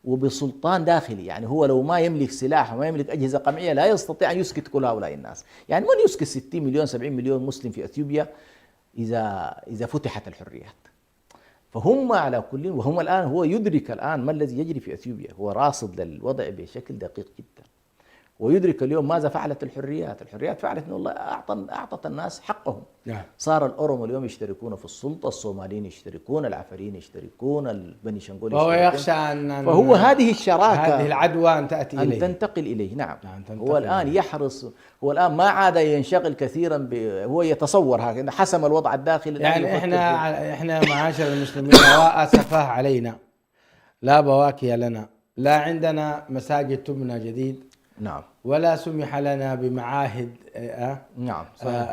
وبسلطان داخلي. يعني هو لو ما يملك سلاح وما يملك أجهزة قمعية لا يستطيع أن يسكت كل هؤلاء الناس. يعني من يسكت 60 مليون 70 مليون مسلم في أثيوبيا إذا فتحت الحريات؟ فهم على كل، وهم الآن هو يدرك الآن ما الذي يجري في أثيوبيا، هو راصد للوضع بشكل دقيق جدا، ويدرك اليوم ماذا فعلت الحريات. الحريات فعلت انه والله اعطت الناس حقهم. نعم. صار الاورومو اليوم يشتركون في السلطه، الصوماليين يشتركون، العفاريين يشتركون، البني شنغول وهو يشتركون. يخشى ان فهو هذه الشراكه، هذه العدوى ان تاتي ان اليه، تنتقل اليه. نعم. تنتقل هو الان إليه. يحرص، هو الان ما عاد ينشغل كثيرا هو يتصور هكذا حسم الوضع الداخلي. يعني احنا معاشر المسلمين اسفه علينا، لا بواكي لنا، لا عندنا مساجد تبنى جديد، نعم، ولا سمح لنا بمعاهد نعم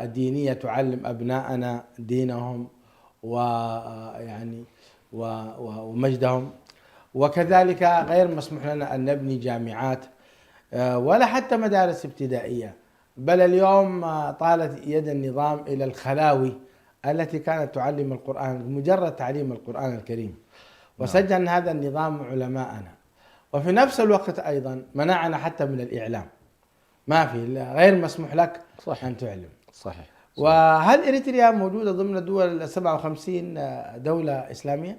دينية تعلم أبناءنا دينهم ويعني ومجدهم، وكذلك غير مسموح لنا أن نبني جامعات ولا حتى مدارس ابتدائية. بل اليوم طالت يد النظام إلى الخلاوي التي كانت تعلم القرآن، مجرد تعليم القرآن الكريم، وسجن هذا النظام علماءنا. وفي نفس الوقت أيضا منعنا حتى من الإعلام، ما في، غير مسموح لك صحيح. أن تعلم. صحيح. وهل إريتريا موجودة ضمن الدول 57 دولة إسلامية؟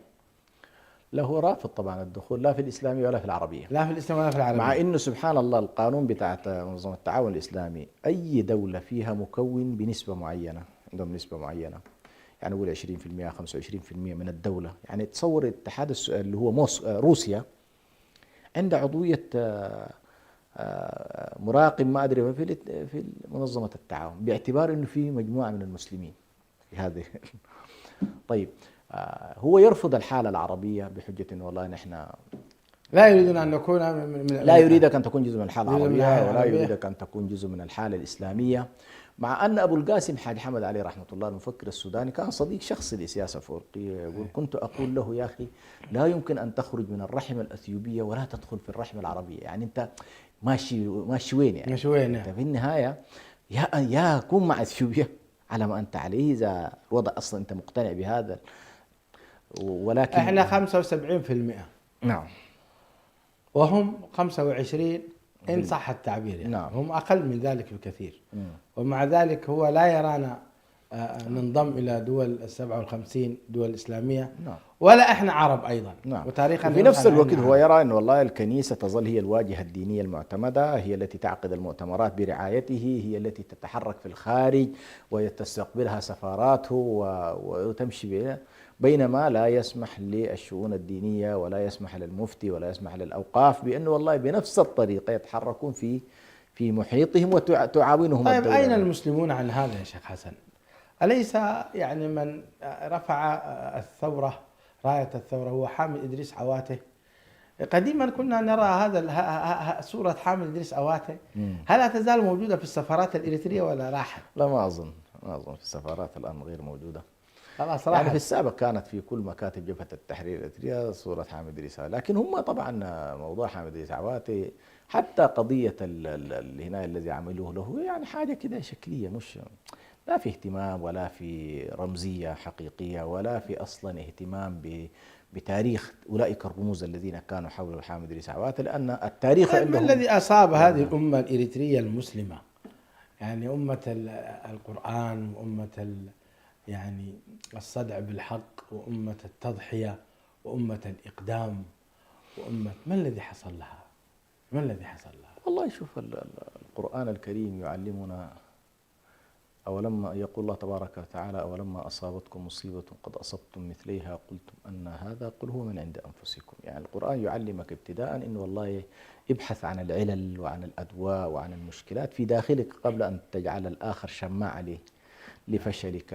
لا، هو رافض طبعا الدخول، لا في الإسلامية ولا في العربية. لا في الإسلام ولا في العربية. مع إنه سبحان الله القانون بتاع منظمة التعاون الإسلامي أي دولة فيها مكون بنسبة معينة، عندهم نسبة معينة، يعني نقول 20% 25% من الدولة. يعني تصور الاتحاد اللي هو روسيا عند عضوية مراقب ما أدري في منظمة التعاون، باعتبار إنه في مجموعة من المسلمين في هذه. طيب هو يرفض الحالة العربية بحجة إنه والله نحن لا يريدون أن نكون لا يريدك أن تكون جزء من الحالة العربية، ولا يريدك أن تكون جزء من الحالة الإسلامية. مع أن أبو القاسم حاج حمد عليه رحمة الله المفكر السوداني كان صديق شخصي لإسياس أفورقي، يقول كنت أقول له يا أخي لا يمكن أن تخرج من الرحم الأثيوبية ولا تدخل في الرحم العربية. يعني أنت ماشي وين؟ يعني ماشي وين؟ أنت في النهاية يا كون مع أثيوبيا على ما أنت عليه إذا الوضع أصلا أنت مقتنع بهذا. ولكن احنا 75%، نعم، وهم 25 إن صح التعبير، يعني نعم. هم أقل من ذلك بكثير. ومع ذلك هو لا يرانا ننضم إلى دول 57 دول إسلامية، نعم. ولا إحنا عرب أيضا. نعم. وتاريخا في نفس الوقت هو يرى أن والله الكنيسة تظل هي الواجهة الدينية المعتمدة، هي التي تعقد المؤتمرات برعايته، هي التي تتحرك في الخارج وتستقبلها سفاراته وتمشي بها، بينما لا يسمح للشؤون الدينية ولا يسمح للمفتي ولا يسمح للأوقاف بأنه والله بنفس الطريقة يتحركون في محيطهم وتعاونهم طيب الدولة. أين المسلمون عن هذا يا شيخ حسن؟ أليس يعني من رفع الثورة، راية الثورة، هو حامد إدريس عواته؟ قديما كنا نرى هذا صورة حامد إدريس عواته، هل لا تزال موجودة في السفارات الإريترية ولا راحت؟ لا، ما أظن في السفارات الآن غير موجودة. خلاص يعني راحت. في السابق كانت في كل مكاتب جبهة التحرير الإريترية صورة حامد إدريس، لكن هم طبعا موضوع حامد إدريس عواتي حتى قضية الهناية الذي عملوه له يعني حاجة كده شكلية، مش لا في اهتمام ولا في رمزية حقيقية ولا في أصلا اهتمام بتاريخ أولئك الرموز الذين كانوا حول حامد إدريس عواتي، لأن التاريخ ما الذي أصاب هذه الأمة الإريترية المسلمة؟ يعني أمة القرآن، وأمة يعني الصدع بالحق، وأمة التضحية، وأمة الإقدام، وأمة ما الذي حصل لها؟ ما الذي حصل لها؟ والله شوف القرآن الكريم يعلمنا، أولما يقول الله تبارك وتعالى أولما أصابتكم مصيبة قد أصبتم مثليها قلتم أن هذا قل هو من عند أنفسكم. يعني القرآن يعلمك ابتداء إنه والله ابحث عن العلل وعن الأدواء وعن المشكلات في داخلك قبل أن تجعل الآخر شماع لفشلك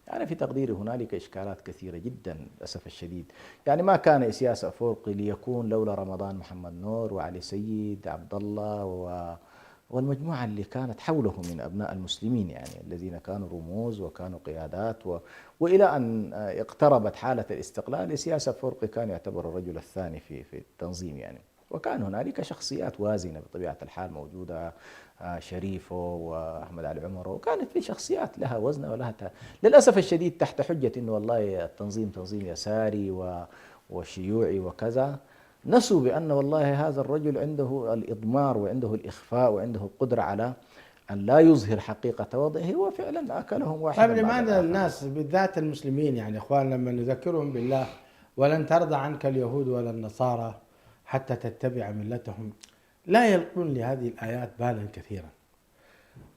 يعني في تقديري هنالك إشكالات كثيرة جدا للأسف الشديد. يعني ما كان إسياس أفورقي ليكون لولا رمضان محمد نور وعلي سيد عبد الله والمجموعة اللي كانت حوله من أبناء المسلمين، يعني الذين كانوا رموز وكانوا قيادات وإلى أن اقتربت حالة الاستقلال إسياس أفورقي كان يعتبر الرجل الثاني في التنظيم يعني. وكان هنالك شخصيات وازنة بطبيعة الحال موجودة، شريفو وأحمد علي عمر، وكانت في شخصيات لها وزن ولها للأسف الشديد تحت حجة إنه والله التنظيم تنظيم يساري وشيوعي وكذا، نسوا بأن والله هذا الرجل عنده الإضمار وعنده الإخفاء وعنده القدرة على أن لا يظهر حقيقة وضعه، وفعلا أكلهم واحدا طيب بعد لماذا الآخر. الناس بالذات المسلمين يعني إخوان لما نذكرهم بالله ولن ترضى عنك اليهود ولا النصارى حتى تتبع ملتهم، لا يلقون لهذه الآيات بالا كثيرا،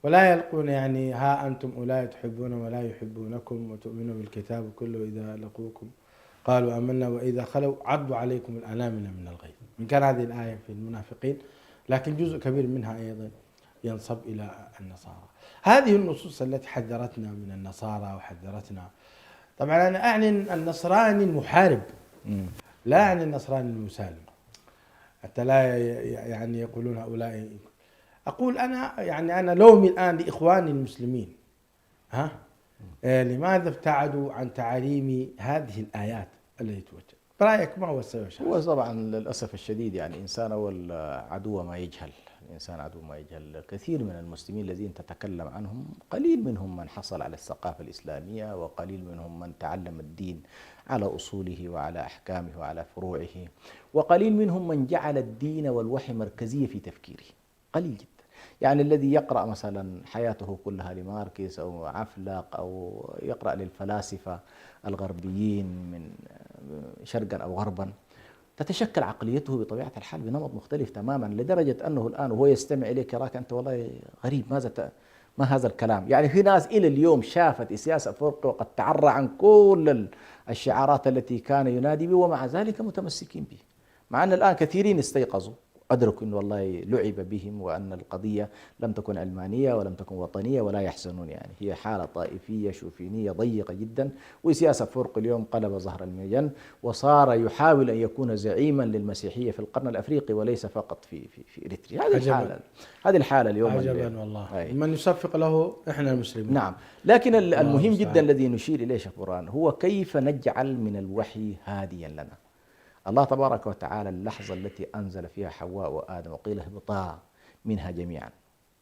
ولا يلقون يعني ها أنتم أولئك تحبون ولا يحبونكم وتؤمنون بالكتاب كله إذا لقوكم قالوا آمنا وإذا خلوا عضوا عليكم الأنامل من الغيظ. من كان هذه الآية في المنافقين، لكن جزء كبير منها أيضا ينصب إلى النصارى. هذه النصوص التي حذرتنا من النصارى وحذرتنا، طبعا أنا أعني النصراني المحارب، لا أعني النصراني المسالم، حتى لا يعني يقولون هؤلاء. أقول أنا يعني أنا لومي الآن لإخواني المسلمين، لماذا ابتعدوا عن تعاليم هذه الآيات التي توجه؟ برأيك ما هو السبب؟ هو طبعا للأسف الشديد يعني إنسان أول عدو ما يجهل، الإنسان عدو ما يجهل. كثير من المسلمين الذين تتكلم عنهم قليل منهم من حصل على الثقافة الإسلامية، وقليل منهم من تعلم الدين على أصوله وعلى أحكامه وعلى فروعه، وقليل منهم من جعل الدين والوحي مركزية في تفكيره، قليل جدا. يعني الذي يقرأ مثلا حياته كلها لماركس أو عفلق أو يقرأ للفلاسفة الغربيين من شرقا أو غربا، تتشكل عقليته بطبيعة الحال بنمط مختلف تماما، لدرجة أنه الآن وهو يستمع إليك يراك أنت والله غريب، ما هذا الكلام. يعني في ناس إلى اليوم شافت إسياس أفورقي وقد تعرى عن كل الشعارات التي كان ينادي بها، ومع ذلك متمسكين به، مع أن الآن كثيرين استيقظوا أدركوا أن والله لعب بهم، وأن القضية لم تكن علمانية ولم تكن وطنية، ولا يحزنون. يعني هي حالة طائفية شوفينية ضيقة جدا. وسياسة أفورقي اليوم قلب ظهر المجن، وصار يحاول أن يكون زعيما للمسيحية في القرن الأفريقي وليس فقط في إريتريا. هذه الحالة اليوم. عجبا والله. من يصفق له إحنا المسلمين. نعم. لكن المهم جدا الذي نشير إليه شيخ برهان هو كيف نجعل من الوحي هاديا لنا. الله تبارك وتعالى اللحظة التي أنزل فيها حواء وآدم وقيل اهبطا منها جميعا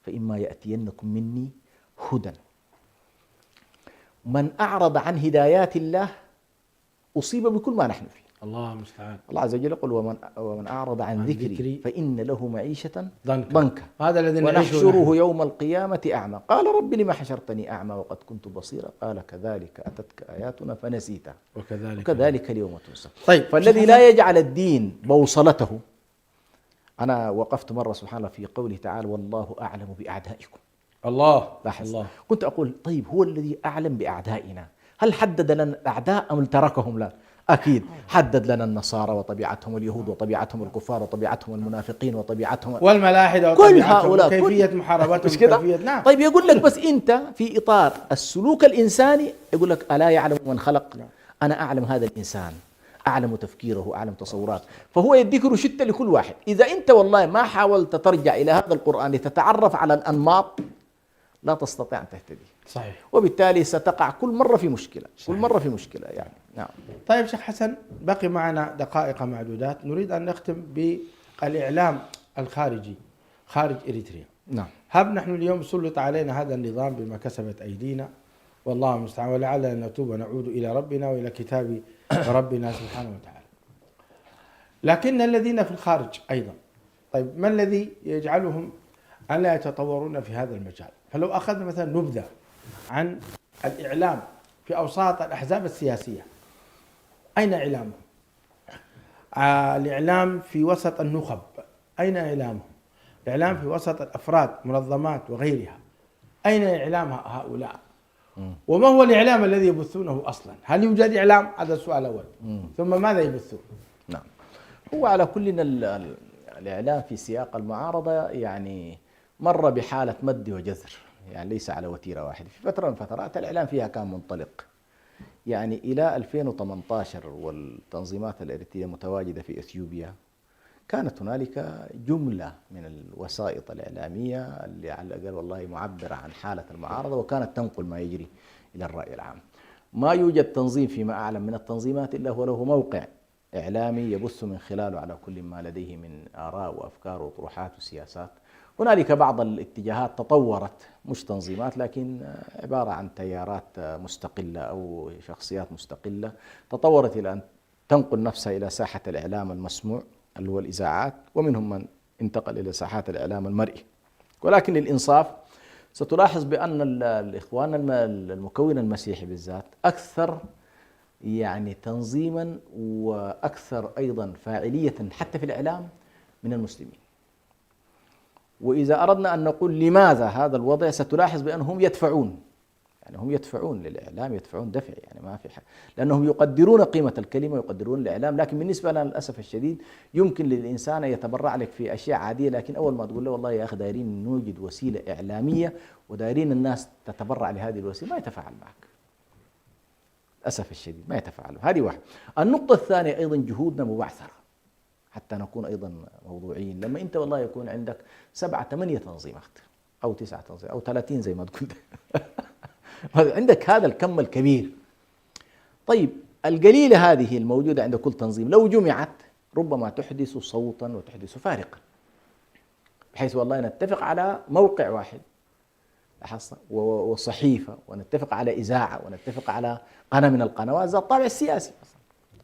فإما يأتينكم مني هدى، من أعرض عن هدايات الله أصيب بكل ما نحن فيه. الله المستعان. الله عز وجل يقول ومن أعرض عن ذكري فإن له معيشة ضنكا. هذا الذي ونحشره يوم القيامة أعمى قال رب لما حشرتني أعمى وقد كنت بصيرا قال كذلك أتتك آياتنا فنسيتها وكذلك اليوم تنسى. طيب فالذي لا يجعل الدين بوصلته. أنا وقفت مرة سبحان الله في قوله تعالى والله أعلم بأعدائكم. الله. كنت أقول طيب هو الذي أعلم بأعدائنا، هل حدد لنا الأعداء أم تركهم؟ لا، أكيد حدد لنا النصارى وطبيعتهم، واليهود وطبيعتهم، الكفار وطبيعتهم، المنافقين وطبيعتهم، والملاحدة كل هؤلاء كيفية محاربتهم كيفية. نعم. طيب يقول لك بس أنت في إطار السلوك الإنساني يقول لك ألا يعلم من خلق؟ أنا أعلم هذا الإنسان، أعلم تفكيره، أعلم تصورات، فهو يديك روشتة لكل واحد. إذا أنت والله ما حاولت ترجع إلى هذا القرآن لتتعرف على الأنماط لا تستطيع أن تهتدي. صحيح. وبالتالي ستقع كل مرة في مشكلة. صحيح. كل مرة في مشكلة يعني. نعم. طيب شيخ حسن، بقي معنا دقائق معدودات، نريد أن نختم بالإعلام الخارجي خارج إريتريا. نعم. هب نحن اليوم سلط علينا هذا النظام بما كسبت أيدينا، والله المستعان، ولعلنا نتوب ونعود إلى ربنا وإلى كتاب ربنا سبحانه وتعالى. لكن الذين في الخارج أيضا، طيب ما الذي يجعلهم أن لا يتطورون في هذا المجال؟ فلو أخذنا مثلا نبذة عن الإعلام في أوساط الأحزاب السياسية، أين إعلامهم؟ الإعلام في وسط النخب، أين إعلامهم؟ الإعلام في وسط الأفراد، منظمات وغيرها، أين إعلام هؤلاء؟ وما هو الإعلام الذي يبثونه أصلا؟ هل يوجد إعلام؟ هذا السؤال الأول. ثم ماذا يبثون؟ نعم. هو على كل الإعلام في سياق المعارضة يعني مر بحالة مد وجزر، يعني ليس على وتيرة واحدة. في فترة من الفترات الإعلام فيها كان منطلق، يعني إلى 2018 والتنظيمات الإريترية متواجدة في إثيوبيا كانت هنالك جملة من الوسائط الإعلامية اللي على الأقل والله معبرة عن حالة المعارضة، وكانت تنقل ما يجري إلى الرأي العام. ما يوجد تنظيم فيما أعلم من التنظيمات إلا هو له موقع إعلامي يبث من خلاله على كل ما لديه من آراء وأفكار وطروحات وسياسات. هنالك بعض الاتجاهات تطورت، مش تنظيمات لكن عبارة عن تيارات مستقلة أو شخصيات مستقلة تطورت إلى أن تنقل نفسها إلى ساحة الإعلام المسموع اللي هو الإذاعات، ومنهم من انتقل إلى ساحات الإعلام المرئي. ولكن للإنصاف ستلاحظ بأن الإخوان المكون المسيحي بالذات أكثر يعني تنظيما وأكثر أيضا فاعلية حتى في الإعلام من المسلمين. وإذا أردنا أن نقول لماذا هذا الوضع، ستلاحظ بأنهم يدفعون، يعني هم يدفعون للإعلام، يدفعون دفع، يعني ما في حاجة، لأنهم يقدرون قيمة الكلمة ويقدرون الإعلام. لكن بالنسبة لنا للأسف الشديد يمكن للإنسان يتبرع لك في أشياء عادية، لكن أول ما تقول له والله يا أخي دايرين نوجد وسيلة إعلامية ودايرين الناس تتبرع لهذه الوسيلة، ما يتفاعل معك للأسف الشديد، ما يتفاعل. هذه واحد. النقطة الثانية أيضا جهودنا مبعثرة حتى نكون أيضا موضوعيين. لما أنت والله يكون عندك 7 8 تنظيمات أو 9 تنظيمات أو 30 زي ما تقول عندك هذا الكم الكبير. طيب القليلة هذه الموجودة عند كل تنظيم لو جمعت ربما تحدث صوتا وتحدث فارقا، بحيث والله نتفق على موقع واحد وصحيفة، ونتفق على إذاعة، ونتفق على قناة من القنوات ذات الطابع السياسي،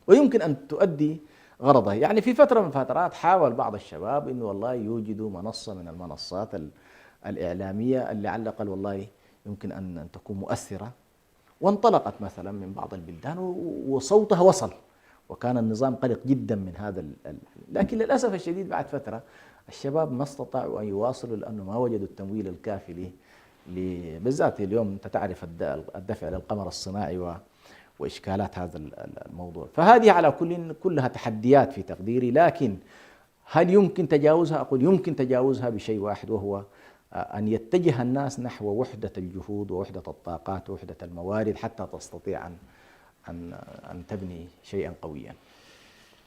ويمكن أن تؤدي غرضها. يعني في فترة من الفترات حاول بعض الشباب إنه والله يوجدوا منصة من المنصات الإعلامية اللي على الأقل والله يمكن أن تكون مؤثرة، وانطلقت مثلا من بعض البلدان وصوتها وصل، وكان النظام قلق جدا من هذا لكن للأسف الشديد بعد فترة الشباب ما استطاعوا أن يواصلوا لأنه ما وجدوا التمويل الكافي بالذات اليوم أنت تعرف الدفع للقمر الصناعي وإشكالات هذا الموضوع. فهذه على كلها تحديات في تقديري، لكن هل يمكن تجاوزها؟ أقول يمكن تجاوزها بشيء واحد، وهو أن يتجه الناس نحو وحدة الجهود ووحدة الطاقات ووحدة الموارد حتى تستطيع أن تبني شيئا قويا.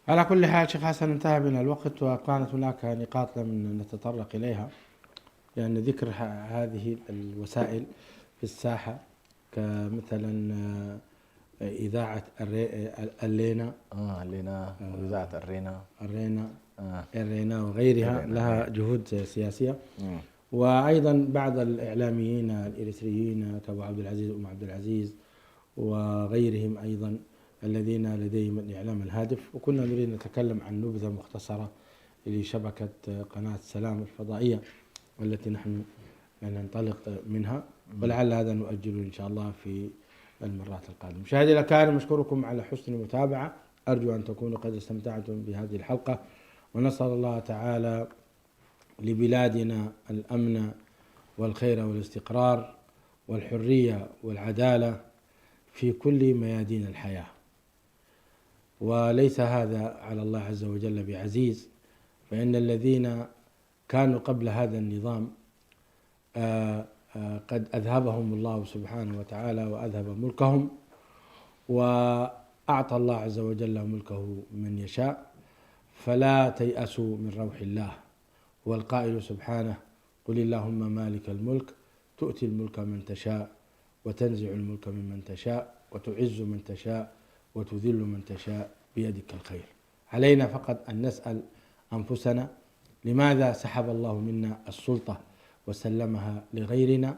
على كل حال شيخ حسن انتهى بنا الوقت، وكانت هناك نقاط لم نتطرق إليها، يعني ذكر هذه الوسائل في الساحة كمثلا إذاعة الرينا وإذاعة الرينا وغيرها لها جهود سياسية. وأيضا بعض الإعلاميين الإريتريين كأبو عبد العزيز وأم عبد العزيز وغيرهم أيضا الذين لديهم الإعلام الهادف. وكنا نريد نتكلم عن نبذة مختصرة لشبكة قناة السلام الفضائية التي نحن ننطلق منها، ولعل هذا نؤجله إن شاء الله في المرات القادمة. مشاهدي الأكارم، أشكركم على حسن المتابعة، أرجو أن تكونوا قد استمتعتم بهذه الحلقة، ونسأل الله تعالى لبلادنا الأمن والخير والاستقرار والحرية والعدالة في كل ميادين الحياة. وليس هذا على الله عز وجل بعزيز، فإن الذين كانوا قبل هذا النظام قد أذهبهم الله سبحانه وتعالى وأذهب ملكهم، وأعطى الله عز وجل ملكه من يشاء، فلا تيأسوا من روح الله. والقائل سبحانه: قل اللهم مالك الملك تؤتي الملك من تشاء وتنزع الملك ممن تشاء وتعز من تشاء وتذل من تشاء بيدك الخير. علينا فقط أن نسأل أنفسنا لماذا سحب الله منا السلطة وسلمها لغيرنا،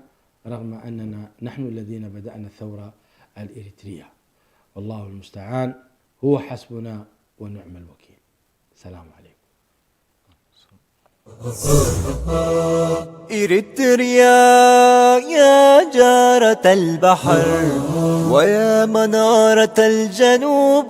رغم أننا نحن الذين بدأنا الثورة الإريترية. والله المستعان، هو حسبنا ونعم الوكيل. السلام عليكم. إريتريا يا جارة البحر ويا منارة الجنوب